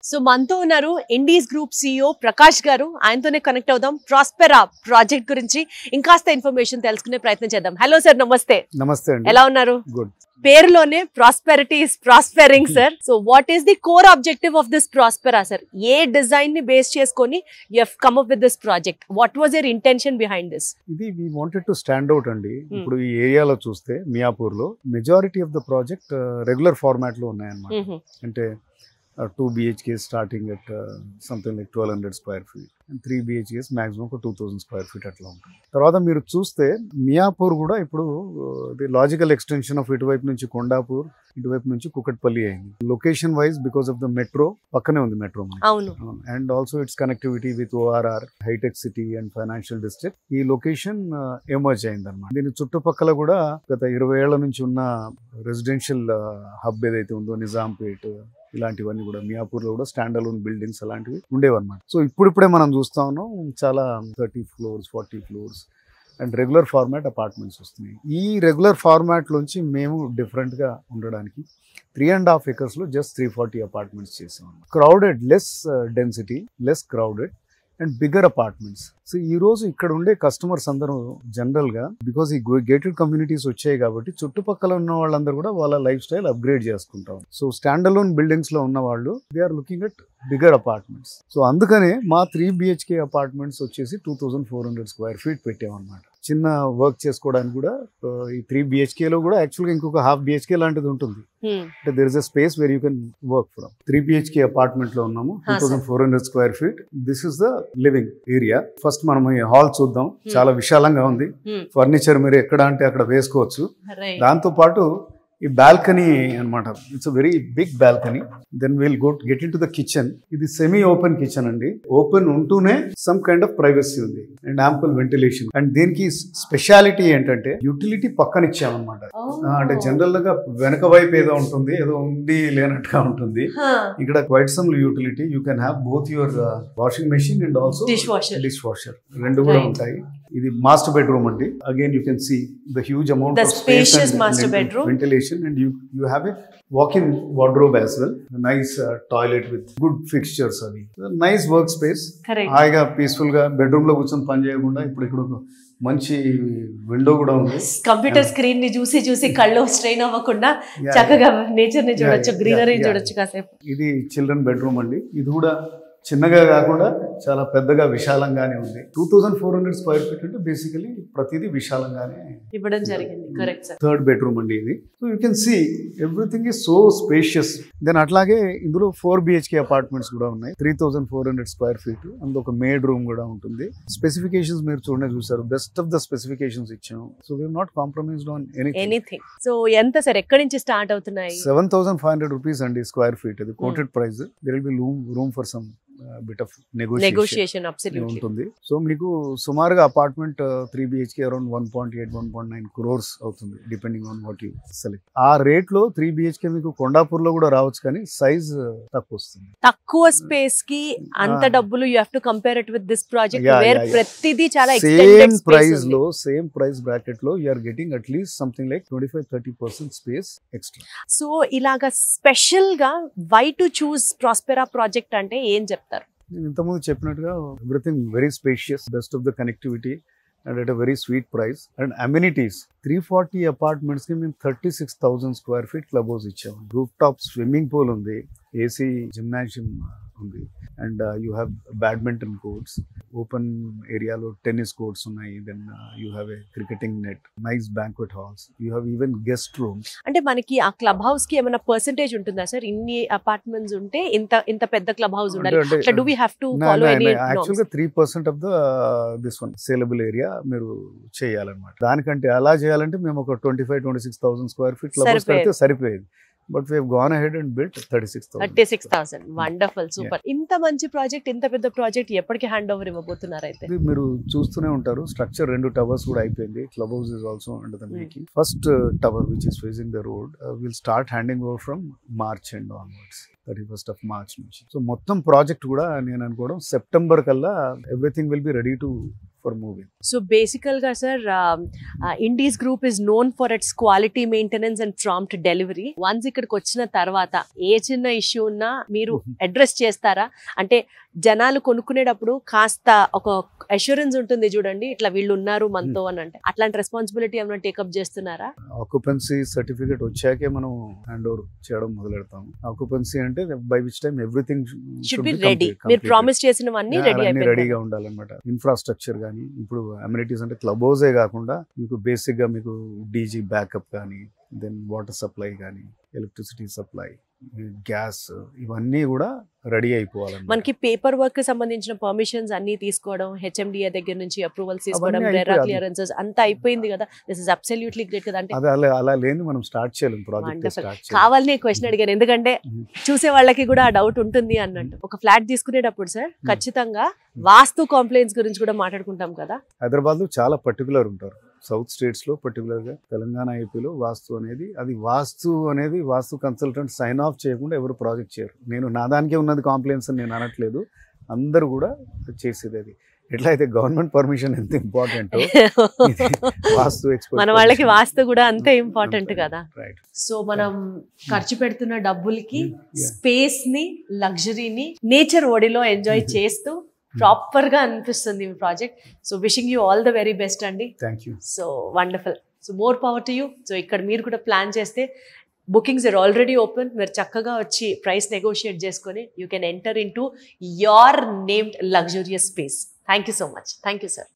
So మనతో ఉన్నారు Indies group CEO Prakash గారు. ఆయనతోనే కనెక్ట్ అవుదాం. ప్రాస్పెరా ప్రాజెక్ట్ గురించి ఇంకాస్త ఇన్ఫర్మేషన్ తెలుసుకునే ప్రయత్నం చేద్దాం. హలో సార్, నమస్తే. నమస్తే అండి. ఎలా ఉన్నారు? గుడ్. పేరులోనే prosperity is prospering sir. So what is the core objective of this Prospera sir? ఏ డిజైన్ ని బేస్ చేసుకొని you have come up with this project? What was your intention behind this? ఇది we wanted to stand out అండి. ఇప్పుడు ఈ ఏరియాలో చూస్తే మియాపూర్ లో majority of the project regular format లో ఉన్నాయన్నమాట. అంటే 2 BHKs starting at something like 1200 square feet and 3 BHKs maximum ఒక 2000 square feet అట్లా ఉంటుంది. తర్వాత మీరు చూస్తే మియాపూర్ కూడా ఇప్పుడు ది లాజికల్ ఎక్స్టెన్షన్ ఆఫ్ ఇటువైపు నుంచి కొండాపూర్, ఇటువైపు నుంచి కుకట్పల్లి అయింది. Location wise because of the metro పక్కనే ఉంది మెట్రో. అవును. And also it's connectivity with ORR, హైటెక్ సిటీ అండ్ ఫైనాన్షియల్ డిస్ట్రిక్ట్. ఈ లొకేషన్ ఎమర్జ్ అయింది అనమాట. దీని చుట్టుపక్కల కూడా గత 20 ఏళ్ల నుంచి ఉన్న రెసిడెన్షియల్ హబ్ ఏదైతే ఉందో నిజాంపేట్, ఇలాంటివన్నీ కూడా మియాపూర్లో కూడా స్టాండ్ అలోన్ బిల్డింగ్స్ అలాంటివి ఉండేవన్నమాట. సో ఇప్పుడిప్పుడే మనం చూస్తా ఉన్నాం చాలా 30 floors, 40 floors and regular format apartments వస్తున్నాయి. ఈ రెగ్యులర్ ఫార్మాట్ లోంచి మేము డిఫరెంట్గా ఉండడానికి 3.5 acres లో జస్ట్ 340 అపార్ట్మెంట్స్ చేసాం. Crowded, less density, less crowded and bigger apartments. So ఈ రోజు ఇక్కడ ఉండే కస్టమర్స్ అందరూ జనరల్ గా బికాస్ ఈ గేటెడ్ కమ్యూనిటీస్ వచ్చాయి కాబట్టి చుట్టుపక్కల ఉన్న వాళ్ళందరూ కూడా వాళ్ళ లైఫ్ స్టైల్ అప్గ్రేడ్ చేసుకుంటాం. సో స్టాండ్ అలోన్ బిల్డింగ్స్ లో ఉన్న వాళ్ళు they are looking at bigger apartments. So అందుకనే మా 3 BHK అపార్ట్మెంట్స్ వచ్చేసి 2400 square feet పెట్టామన్నమాట. చిన్న వర్క్ చేసుకోవడానికి కూడా ఈ 3 BHK లో కూడా యాక్చువల్గా ఇంకొక 1/2 BHK లాంటిది ఉంటుంది. అంటే there is a space where you can work from. 3 BHK apartment లో ఉన్నాము, 2400 square feet. This is the living area. First మనం ఈ హాల్ చూద్దాం. చాలా విశాలంగా ఉంది. ఫర్నిచర్ మీరు ఎక్కడ అంటే అక్కడ వేసుకోవచ్చు. దాంతో పాటు ఈ బాల్కనీ అన్నమాట. It's a very big balcony. Then will get into the kitchen. ఇది సెమీ ఓపెన్ కిచెన్ అండి. ఓపెన్ ఉంటూనే సమ్ కైండ్ ఆఫ్ ప్రైవసీ ఉంది అండ్ యాంపుల్ వెంటిలేషన్. అండ్ దీనికి స్పెషాలిటీ ఏంటంటే యూటిలిటీ పక్కన ఇచ్చామన్నమాట. అంటే జనరల్ గా వెనక వైపు ఏదో ఉంటుంది, ఏదో ఉంది లేనట్టుగా ఉంటుంది. ఇక్కడ quite some utility. You can have both your washing machine and also dish washer రెండు కూడా ఉంటాయి. ఇది మాస్టర్ బెడ్రూమ్ అండి. Again you can see the huge amount of space and ventilation and you have a walk-in wardrobe as well. A nice toilet with good fixtures. Avi nice workspace. హాయిగా peaceful గా bedroom లో కూర్చొని పని చేయకుండా ఇప్పుడు ఇక్కడ ఒక మంచి విండో కూడా ఉంది. కంప్యూటర్ స్క్రీన్ ని చూసి కళ్ళు స్ట్రెయిన్ అవ్వకుండా చక్కగా నేచర్ ని చూడొచ్చు, గ్రీనరీ చూడొచ్చు కాసేపు. ఇది చిల్డ్రన్ బెడ్రూమ్ అండి. ఇది కూడా చిన్నగా కాకుండా చాలా పెద్దగా విశాలంగానే ఉంది. 2400 square feet అంటే బేసికలీ ప్రతిదీ విశాలంగానే ఇవ్వడం జరిగింది. Correct sir. థర్డ్ బెడ్రూమ్ అండి ఇది. So you can see everything is so spacious. Then అట్లాగే ఇందులో 4 BHK అపార్ట్మెంట్స్ కూడా ఉన్నాయి. 3400 square feet. అందులో ఒక మేడ్ రూమ్ కూడా ఉంటుంది. స్పెసిఫికేషన్స్ మీరు చూసారు. బెస్ట్ ఆఫ్ ద స్పెసిఫికేషన్స్ ఇచ్చాము. So we have not compromised on anything. So ఎంత సార్, ఎక్కడి నుంచి స్టార్ట్ అవుతున్నాయి? 7,500 rupees అండి స్క్వేర్ ఫీట్. ఇది quoted price. There will be room for some bit of negotiation ఉంటుంది. సో మీకు సుమారుగా అపార్ట్మెంట్ 3 BHK అరౌండ్ 1.8-1.9 crores అవుతుంది depending on what you select. ఆ రేట్ లో 3 BHK మీకు కొండాపూర్ లో కూడా రావచ్చు, కానీ సైజ్ తక్కువ వస్తుంది. తక్కువ స్పేస్ కి అంత డబ్బులు you have to compare it with this project where ప్రతిదీ చాలా సేమ్ ప్రైస్ లో, సేమ్ ప్రైస్ బ్రాకెట్ లో you are getting at least something like 25-30% space extra. So ఇలాగా స్పెషల్ గా why to choose Prospera project అంటే ఏం చెప్తారు? నేను ఇంతకుముందు చెప్పినట్టుగా everything very spacious, best of the connectivity and at a very sweet price and amenities. 340 apartments కి మేము 36,000 square feet క్లబ్ హౌస్ ఇచ్చాము. రూఫ్ టాప్ స్విమ్మింగ్ పూల్ ఉంది, AC జిమ్నాజియం ఉంది and you have badminton courts, open ఏరియాలో tennis courts ఉన్నాయి. Then you have a cricketing net, nice banquet halls, you have even guest rooms. అంటే మనకి ఆ club house కి ఏమైనా పర్సెంటేజ్ ఉంటుందా సార్? ఇన్ని అపార్ట్మెంట్స్ ఉంటే ఇంత పెద్ద క్లబ్ హౌస్ ఉండాలి. Do we have to follow any norms? Actually 3% of the this one saleable area మీరు చేయాలన్నమాట. దానికంటే అలా చేయాలంటే మేము ఒక 25,000-26,000 square feet క్లబ్ హౌస్ కడితే సరిపోయేది. But we have gone ahead and built 36,000. Wonderful, super. ఇంత మంచి ప్రాజెక్ట్, ఇంత పెద్ద ప్రాజెక్ట్ ఎప్పటికి హ్యాండ్ ఓవర్ ఇవ్వబోతున్నారు? అయితే మీరు చూస్తూనే ఉంటారు. స్ట్రక్చర్ 2 towers కూడా అయిపోయింది. Club house is also under the making. First tower which is facing the road will start handing over from March end onwards. 31st of March నుంచి. సో మొత్తం ప్రాజెక్ట్ కూడా నేను అనుకోవడం సెప్టెంబర్ కల్లా everything will be ready to for moving. So బేసికల్ గా sir Indies group is known for it's quality maintenance and prompt delivery. Once ఇక్కడికి వచ్చిన తర్వాత ఏ చిన్న ఇష్యూ ఉన్నా మీరు అడ్రస్ చేస్తారా? అంటే జనాలు కొనుక్కునేటప్పుడు కాస్త ఒక అష్యూరెన్స్ ఉంటుంది చూడండి, ఇట్లా వీళ్ళు ఉన్నారు మనతో అని, అంటే అట్లాంటి రెస్పాన్సిబిలిటీ ఏమైనా టేకప్ చేస్తున్నారా? ఆక్యుపెన్సీ సర్టిఫికేట్ వచ్చాకే మనం హ్యాండ్ ఓవర్ చేయడం మొదలెడతాము. ఆక్యుపెన్సీ అంటే by which time everything should be ready. మీరు ప్రామిస్ చేసినవన్నీ రెడీగా ఉండాలన్నమాట. ఇన్ఫ్రాస్ట్రక్చర్ కానీ, ఇప్పుడు అమ్యూనిటీస్ అంటే క్లబ్ హౌసే కాకుండా మీకు బేసిక్ గా మీకు డీజీ బ్యాకప్ కానీ, దెన్ వాటర్ సప్లై కానీ, ఎలక్ట్రిసిటీ సప్లై, గ్యాస్, ఇవన్నీ కూడా రెడీ అయిపోవాలి. మనకి పేపర్ వర్క్ సంబంధించిన పర్మిషన్స్ అన్ని తీసుకోవడం, హెచ్ఎండిఏ దగ్గర నుంచి అప్రూవల్స్ తీసుకోవడం, రెరా క్లియరెన్సెస్ అంతా అయిపోయింది కదా. దిస్ ఇస్ అబ్సల్యూట్లీ గ్రేట్ కదా. అంటే అలా లేని మనం స్టార్ట్ చేయలేం ప్రాజెక్ట్. కావాలని క్వశ్చన్ అడిగాను, ఎందుకంటే చూసే వాళ్ళకి కూడా ఆ డౌట్ ఉంటుంది అన్నట్టు. ఒక ఫ్లాట్ తీసుకునేటప్పుడు సార్ ఖచ్చితంగా వాస్తు కాంప్లైంట్స్ గురించి కూడా మాట్లాడుకుంటాం కదా. హైదరాబాద్ లో చాలా పర్టికులర్ ఉంటారు. సౌత్ స్టేట్స్ లో పర్టికులర్ గా తెలంగాణ, ఏపీలో వాస్తు అనేది వాస్తు కన్సల్టెంట్ సైన్ ఆఫ్ చేయకుండా ఎవరు ప్రాజెక్ట్ చేయరు. నేను నా దానికే ఉన్నది కాంప్లైంట్స్ అని నేను అనట్లేదు, అందరూ కూడా చేసేది అది. ఎట్లా అయితే గవర్నమెంట్ పర్మిషన్ ఎంత ఇంపార్టెంట్, వాస్తు ఎక్స్పర్ట్ మన వాళ్ళకి వాస్తు కూడా అంతే ఇంపార్టెంట్ కదా. సో మనం ఖర్చు పెడుతున్న డబ్బులకి స్పేస్ ని, లగ్జరీని, నేచర్ ఒడిలో ఎంజాయ్ చేస్తూ ప్రాపర్ గా అనిపిస్తుంది మీ project. So wishing you all the very best అండి. Thank you. So wonderful. So more power to you. So ఇక్కడ మీరు కూడా ప్లాన్ చేస్తే బుకింగ్స్ ఆర్ ఆల్రెడీ ఓపెన్. మీరు చక్కగా వచ్చి ప్రైస్ నెగోషియేట్ చేసుకొని you can enter in to your named luxurious space. Thank you so much. Thank you sir.